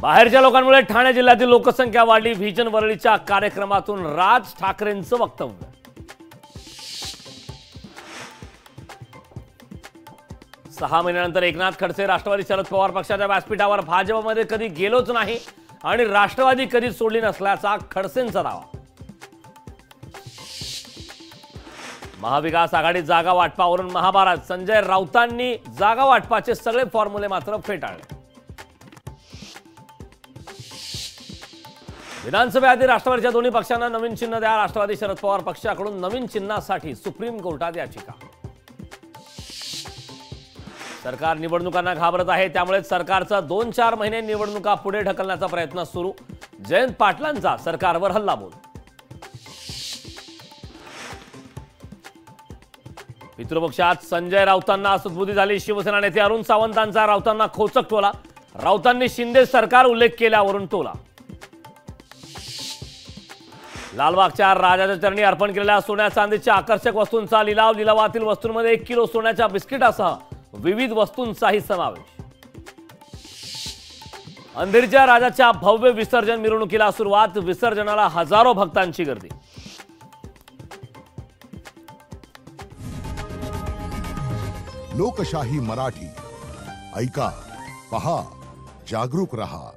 बाहेरच्या लोकांमुळे ठाणे जिल्ह्यातील लोकसंख्या वाढली। व्हिजन वरळीच्या कार्यक्रमातून राज ठाकरेंचं वक्तव्य। सहा महिन्यानंतर एकनाथ खडसे राष्ट्रवादी शरद पवार पक्षाच्या व्यासपीठावर भाजपमध्ये कधी गेलोच नाही आणि राष्ट्रवादी कधी सोडली नसल्याचा खडसेंचा दावा। महाविकास आघाडी जागा वाटपावरून महाभारत। संजय राऊतांनी जागा वाटपाचे सगळे फॉर्म्युले मात्र फेटाळले। विधानसभेआधी राष्ट्रवादीच्या दोन्ही पक्षांना नवीन चिन्ह द्या। राष्ट्रवादी शरद पवार पक्षाकडून नवीन चिन्हासाठी सुप्रीम कोर्टात याचिका। सरकार निवडणुकांना घाबरत आहे, त्यामुळे सरकारचा 2-4 महिने निवडणुका पुढे ढकलण्याचा प्रयत्न सुरू। जयंत पाटलांचा सरकारवर हल्लाबोल। पितृपक्षात संजय राऊतांना सद्बुद्धी झाली। शिवसेना नेते अरुण सावंतांचा राऊतांना खोचक टोला। राऊतांनी शिंदे सरकार उल्लेख केल्यावरून टोला। लालबागच्या राजाच्या चरणी अर्पण केलेल्या सोन्या चांदीच्या आकर्षक वस्तूंचा लिलाव। लिलावातील वस्तूंमध्ये 1 किलो सोन्याच्या बिस्किटासह विविध वस्तूंचाही समावेश। अंधेरीच्या राजाच्या भव्य विसर्जन मिरवणुकीला सुरुवात। विसर्जनाला हजारो भक्तांची गर्दी। लोकशाही मराठी ऐका, पहा, जागरूक रहा।